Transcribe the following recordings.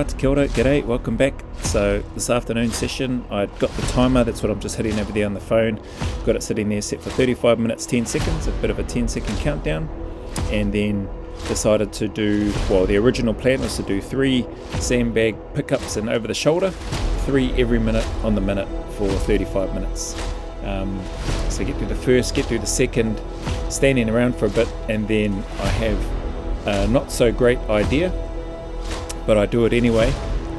Alright, kia ora, g'day, welcome back. So this afternoon session, I got the timer, that's what I'm just hitting over there on the phone. Got it sitting there set for 35 minutes 10 seconds, a bit of a 10-second countdown, and then decided to do, well, the original plan was to do 3 sandbag pickups and over the shoulder, 3 every minute on the minute for 35 minutes. So get through the first, get through the second, standing around for a bit, and then I have a not so great idea, but I do it anyway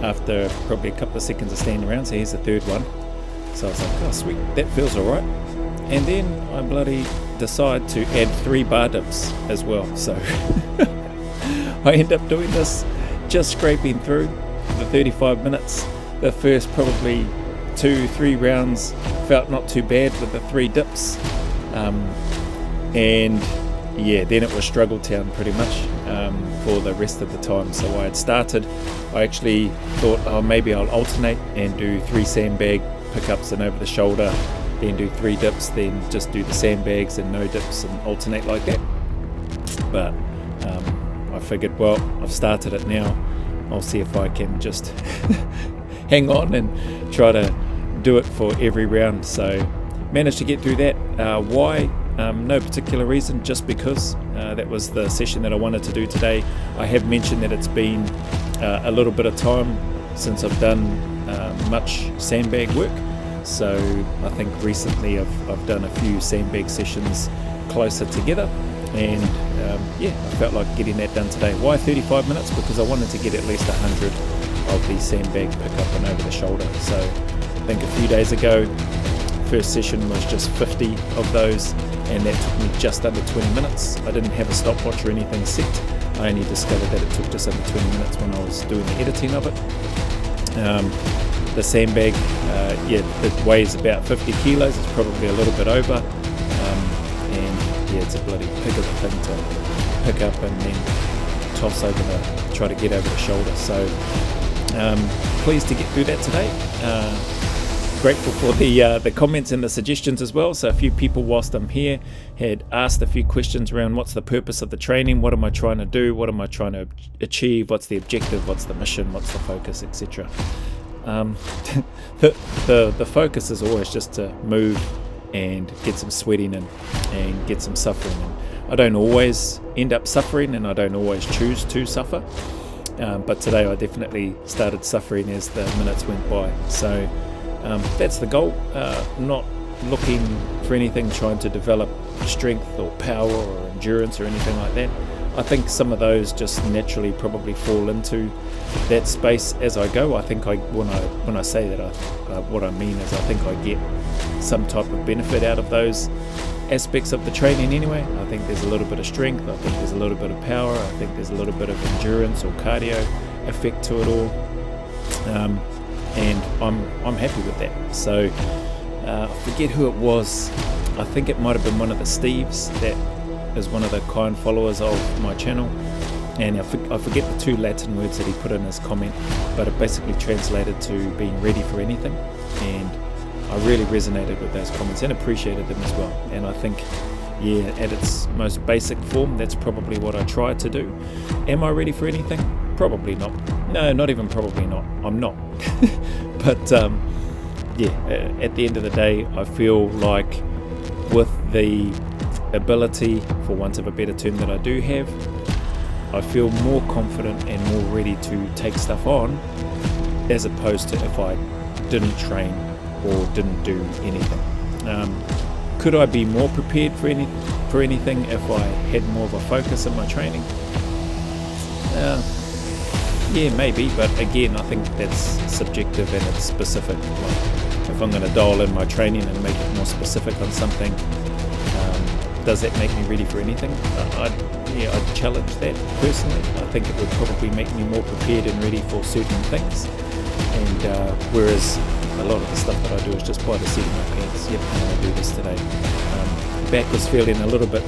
after probably a couple of seconds of standing around. So here's the third one. So I was like, oh sweet, that feels alright. And then I bloody decide to add 3 bar dips as well. So I end up doing this, just scraping through the 35 minutes. The first probably 2-3 rounds felt not too bad with the 3 dips. And yeah, then it was struggle town pretty much for the rest of the time. So I had started, I actually thought, oh, maybe I'll alternate and do 3 sandbag pickups and over the shoulder, then do 3 dips, then just do the sandbags and no dips and alternate like that. But I figured, well, I've started it now, I'll see if I can just hang on and try to do it for every round. So managed to get through that. Why? No particular reason, just because that was the session that I wanted to do today. I have mentioned that it's been a little bit of time since I've done much sandbag work. So I think recently I've done a few sandbag sessions closer together, and yeah, I felt like getting that done today. Why 35 minutes? Because I wanted to get at least 100 of the sandbag pickup and over the shoulder. So I think a few days ago, first session was just 50 of those, and that took me just under 20 minutes. I didn't have a stopwatch or anything set. I only discovered that it took just under 20 minutes when I was doing the editing of it. The sandbag, yeah, it weighs about 50 kilos. It's probably a little bit over, and yeah, it's a bloody pig of a thing to pick up and then toss over try to get over the shoulder. So pleased to get through that today. Grateful for the comments and the suggestions as well. So a few people whilst I'm here had asked a few questions around what's the purpose of the training, what am I trying to do, what am I trying to achieve, what's the objective, what's the mission, what's the focus, etc. The focus is always just to move and get some sweating and get some suffering. And I don't always end up suffering, and I don't always choose to suffer, but today I definitely started suffering as the minutes went by. So that's the goal, not looking for anything trying to develop strength or power or endurance or anything like that. I think some of those just naturally probably fall into that space as I go. I think when I say that, what I mean is I think I get some type of benefit out of those aspects of the training anyway. I think there's a little bit of strength, I think there's a little bit of power, I think there's a little bit of endurance or cardio effect to it all. And I'm happy with that. So I forget who it was. I think it might have been one of the Steves that is one of the kind followers of my channel, and I forget the 2 Latin words that he put in his comment, but it basically translated to being ready for anything, and I really resonated with those comments and appreciated them as well. And I think, yeah, at its most basic form, that's probably what I try to do. Am I ready for anything? Probably not. No, not even probably not. I'm not. But yeah, at the end of the day, I feel like with the ability, for want of a better term, that I do have, I feel more confident and more ready to take stuff on, as opposed to if I didn't train or didn't do anything. Could I be more prepared for anything if I had more of a focus in my training? Yeah, maybe, but again, I think that's subjective and it's specific. Like, if I'm going to dial in my training and make it more specific on something, does that make me ready for anything? I'd challenge that personally. I think it would probably make me more prepared and ready for certain things. And whereas a lot of the stuff that I do is just by the seat of my pants. Yep, I'm going to do this today. Back was feeling a little bit,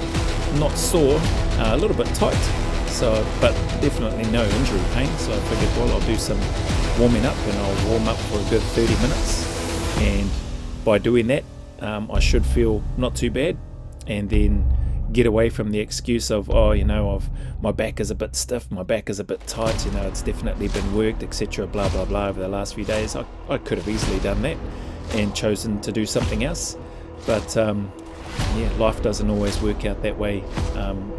not sore, a little bit tight. So, but definitely no injury pain. So I figured, well, I'll do some warming up, and I'll warm up for a good 30 minutes. And by doing that, I should feel not too bad. And then get away from the excuse of, oh, you know, of my back is a bit stiff, my back is a bit tight, you know, it's definitely been worked, etc., blah blah blah, over the last few days. I could have easily done that and chosen to do something else, but yeah, life doesn't always work out that way,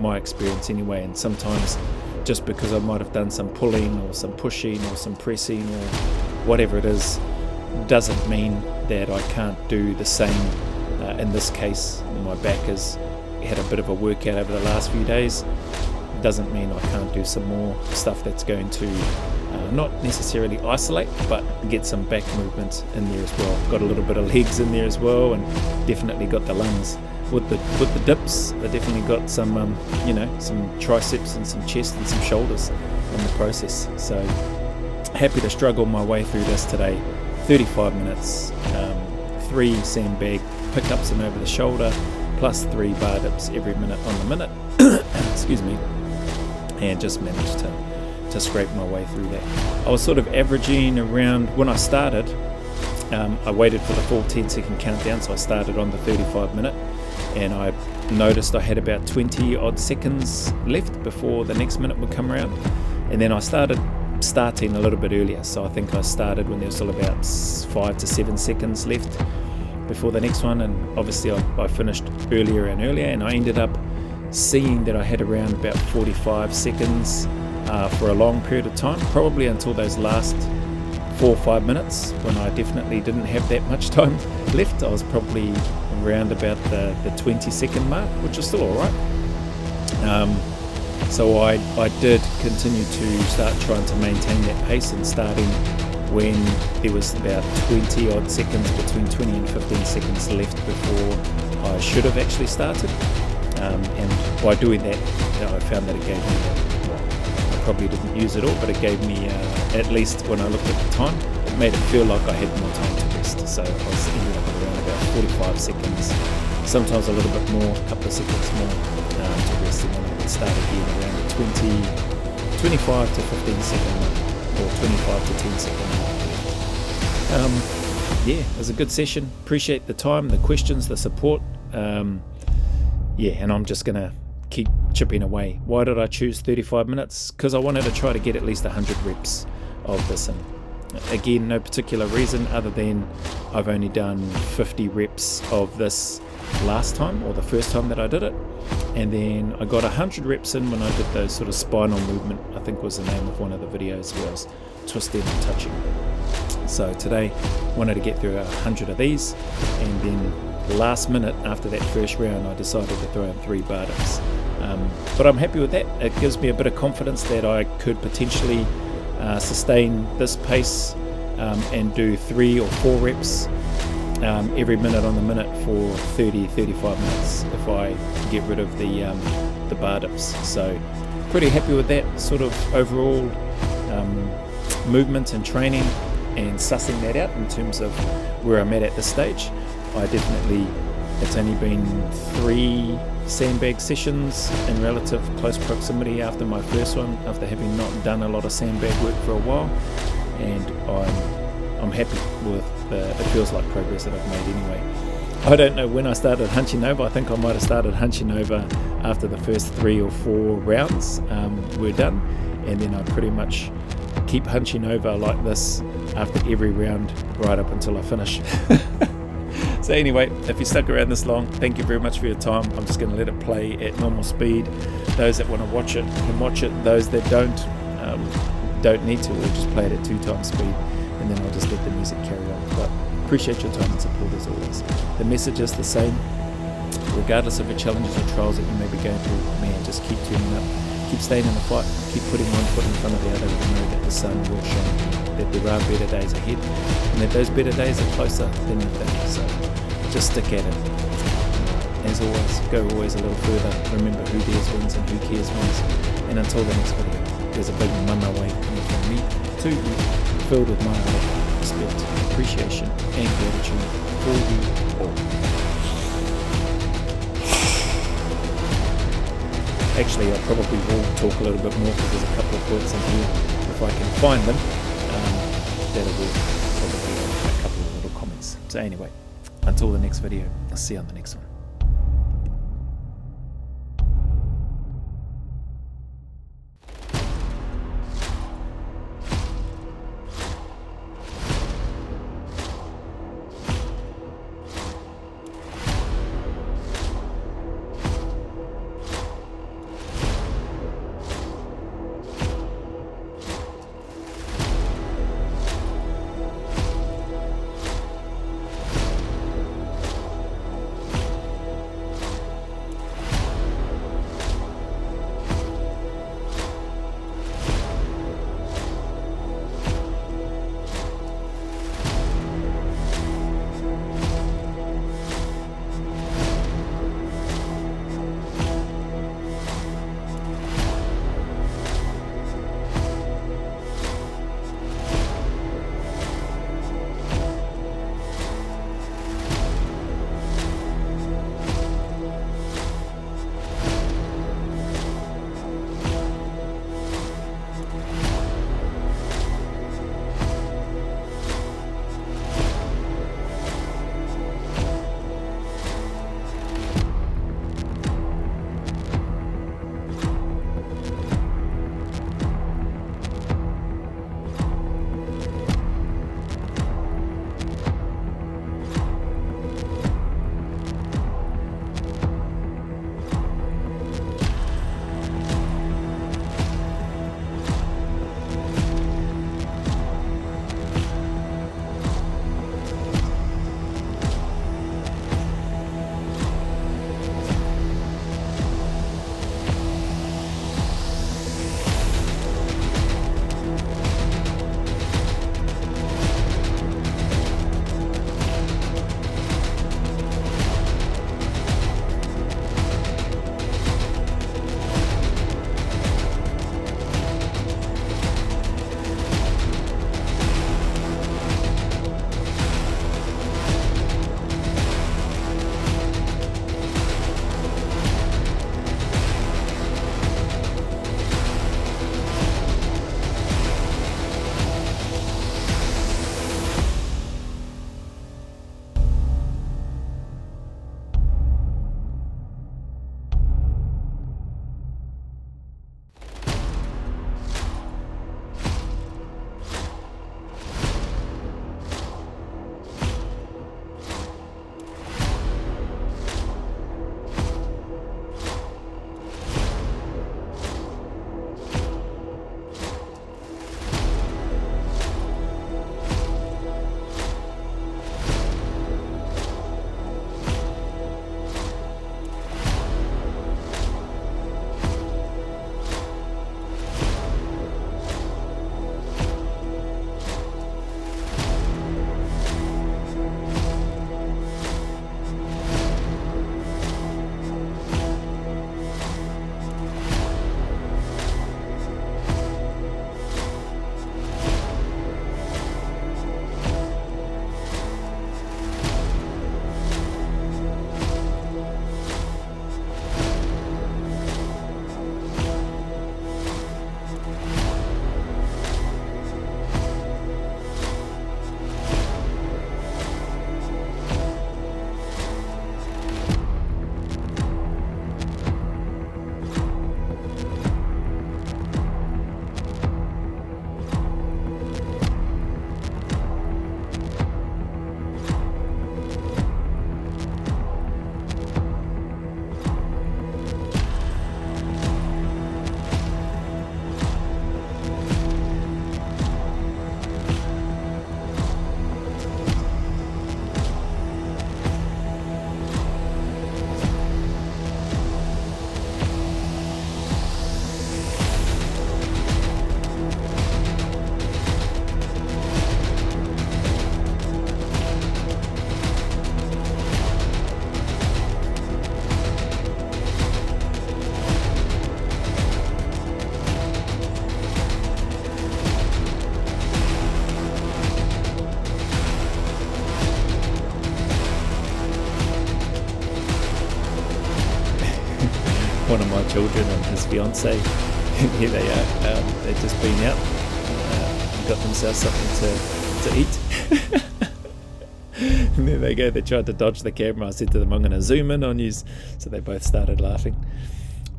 my experience anyway. And sometimes just because I might have done some pulling or some pushing or some pressing or whatever it is, doesn't mean that I can't do the same. In this case, my back has had a bit of a workout over the last few days. Doesn't mean I can't do some more stuff that's going to not necessarily isolate, but get some back movement in there as well. Got a little bit of legs in there as well, and definitely got the lungs with the dips. I definitely got some you know, some triceps and some chest and some shoulders in the process. So happy to struggle my way through this today. 35 minutes, 3 sandbag pickups and over the shoulder, plus 3 bar dips every minute on the minute. Excuse me. And just managed to scrape my way through that. I was sort of averaging around, when I started, I waited for the full 10-second countdown, so I started on the 35 minute, and I noticed I had about 20 odd seconds left before the next minute would come around. And then I starting a little bit earlier, so I think I started when there was still about 5 to 7 seconds left before the next one, and obviously I finished earlier and earlier, and I ended up seeing that I had around about 45 seconds for a long period of time, probably until those last 4 or 5 minutes, when I definitely didn't have that much time left. I was probably around about the 20-second mark, which is still alright. So I did continue to start trying to maintain that pace, and starting when there was about 20 odd seconds, between 20 and 15 seconds left before I should have actually started. And by doing that, I found that it gave me, I probably didn't use it all, but it gave me, at least when I looked at the time, it made it feel like I had more time to rest. So I was ended up at around about 45 seconds, sometimes a little bit more, a couple of seconds more to rest, and then I would start again around the 25 to 15 second mark, or 25 to 10 second mark. Yeah, it was a good session. Appreciate the time, the questions, the support. Yeah, and I'm just going to keep chipping away. Why did I choose 35 minutes? Because I wanted to try to get at least 100 reps of this in. Again, no particular reason other than I've only done 50 reps of this last time, or the first time that I did it. And then I got 100 reps in when I did those sort of spinal movement, I think was the name of one of the videos, where I was twisting and touching. So today, wanted to get through 100 of these, and then last minute after that first round I decided to throw in 3 bar dips. But I'm happy with that. It gives me a bit of confidence that I could potentially sustain this pace and do 3 or 4 reps every minute on the minute for 30-35 minutes if I get rid of the bar dips. So pretty happy with that sort of overall movement and training, and sussing that out in terms of where I'm at this stage. I definitely, it's only been 3 sandbag sessions in relative close proximity after my first one, after having not done a lot of sandbag work for a while, and I'm happy with it feels like progress that I've made anyway. I don't know when I started hunching over. I think I might have started hunching over after the first 3 or 4 rounds were done, and then I pretty much keep hunching over like this after every round right up until I finish. So anyway, if you stuck around this long, thank you very much for your time. I'm just going to let it play at normal speed. Those that want to watch it can watch it. Those that don't need to, we'll just play it at 2 times speed, and then I'll just let the music carry on. But appreciate your time and support as always. The message is the same, regardless of the challenges or trials that you may be going through. Man, just keep tuning up, keep staying in the fight, keep putting one foot in front of the other, and know that the sun will shine, that there are better days ahead, and that those better days are closer than you think. So just stick at it. As always, go always a little further. Remember, who dares wins and who cares wins. And until the next video, there's a big mama wave coming from me to you, filled with my love, respect, appreciation, and gratitude for you all. Actually, I probably will talk a little bit more, because there's a couple of points in here. If I can find them, that'll be probably a couple of little comments. So anyway, until the next video, I'll see you on the next one. one of my children and his fiance. Here they are. They've just been out and got themselves something to eat. And there they go. They tried to dodge the camera. I said to them, I'm going to zoom in on you. So they both started laughing.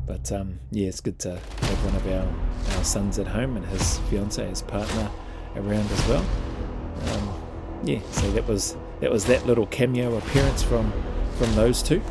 But yeah, it's good to have one of our sons at home and his fiance, his partner, around as well. Yeah, so that was that little cameo appearance from those two.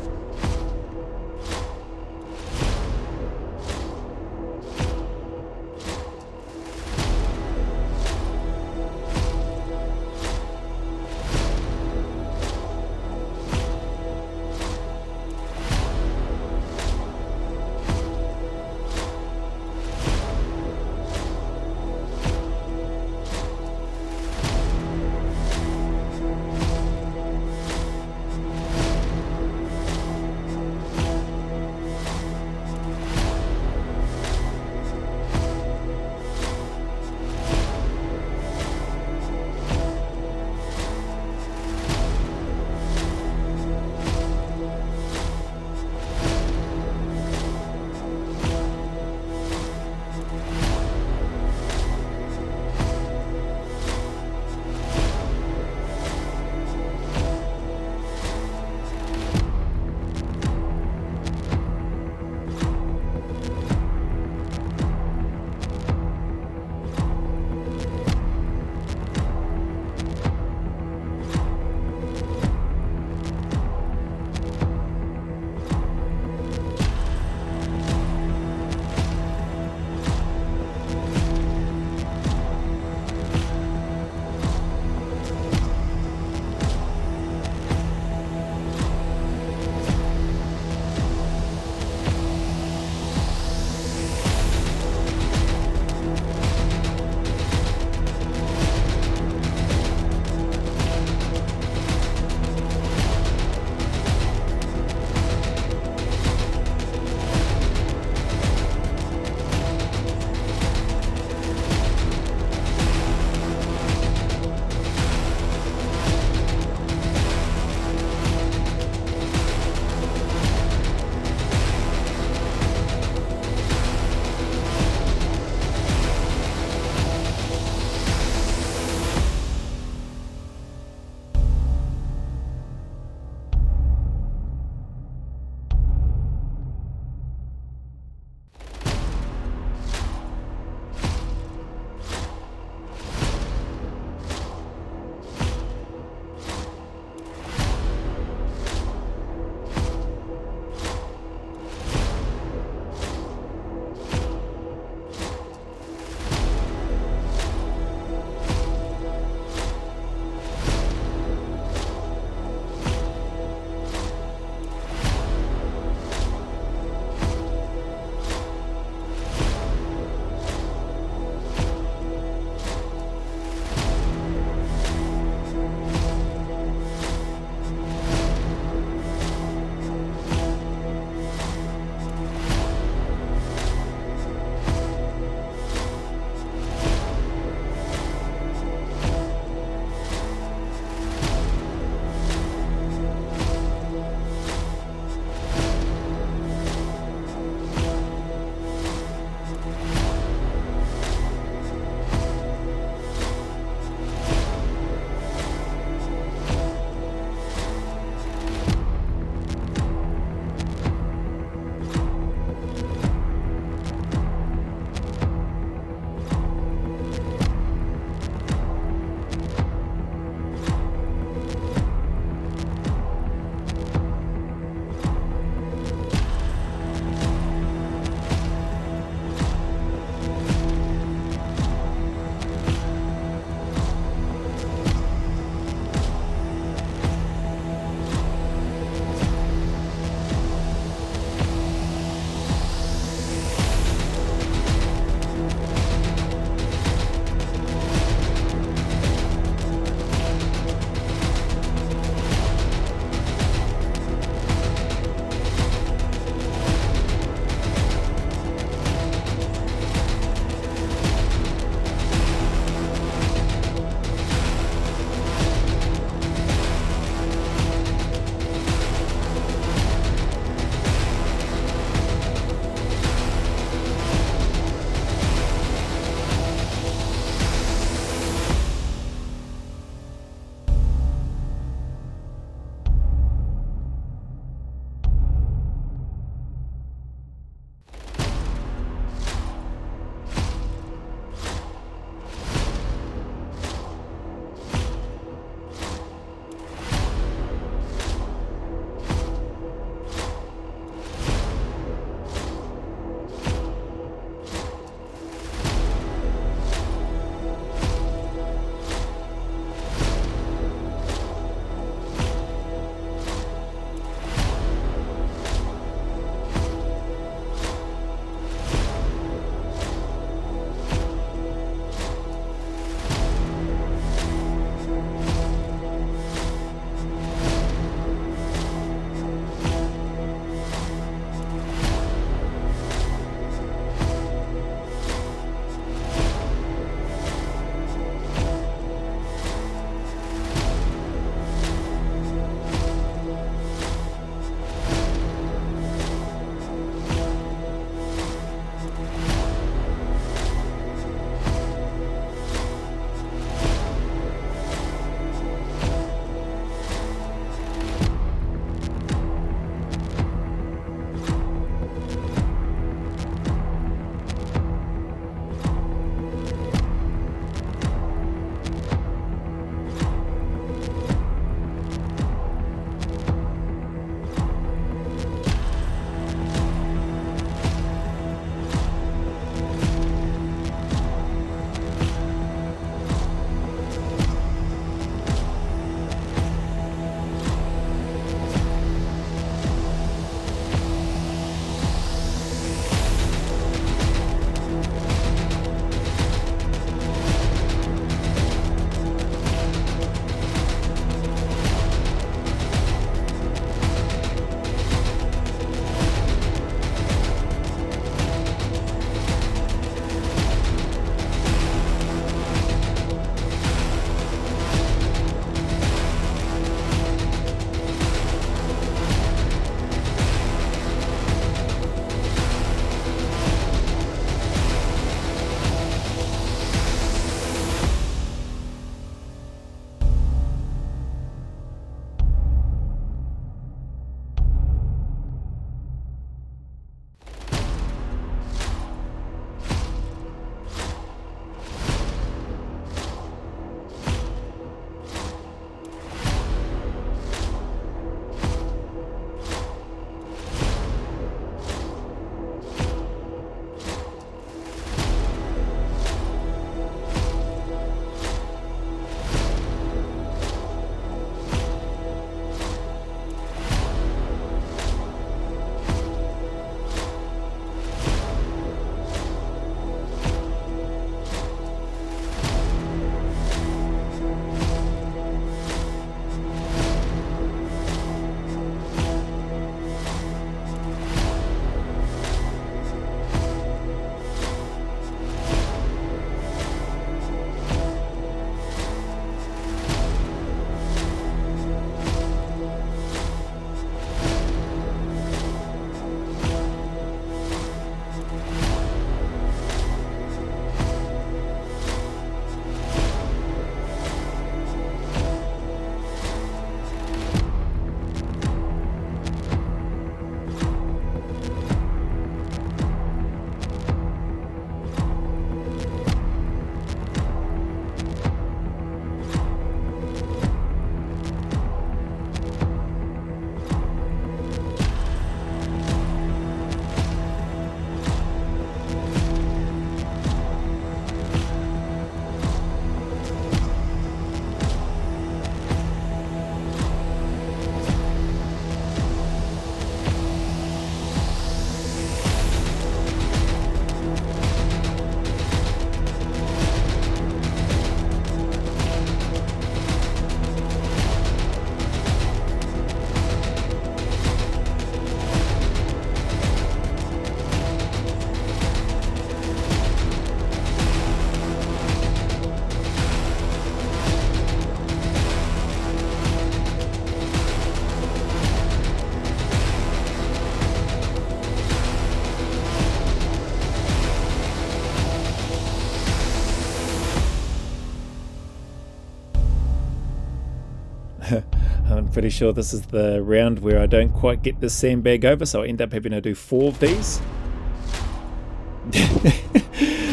I'm pretty sure this is the round where I don't quite get this sandbag over, so I end up having to do 4 of these.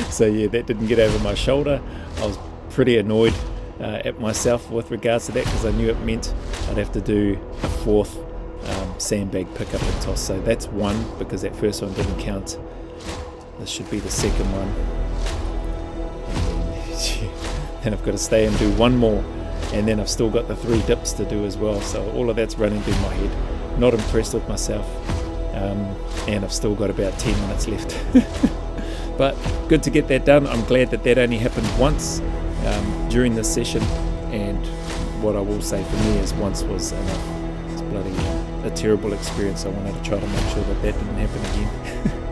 So yeah, that didn't get over my shoulder. I was pretty annoyed at myself with regards to that, because I knew it meant I'd have to do a 4th sandbag pick up and toss. So that's 1, because that first one didn't count. This should be the second one. And then I've got to stay and do 1 more, and then I've still got the 3 dips to do as well. So all of that's running through my head. Not impressed with myself, and I've still got about 10 minutes left. But good to get that done. I'm glad that that only happened once during this session, and what I will say for me is once was enough. It's bloody a terrible experience. I wanted to try to make sure that that didn't happen again.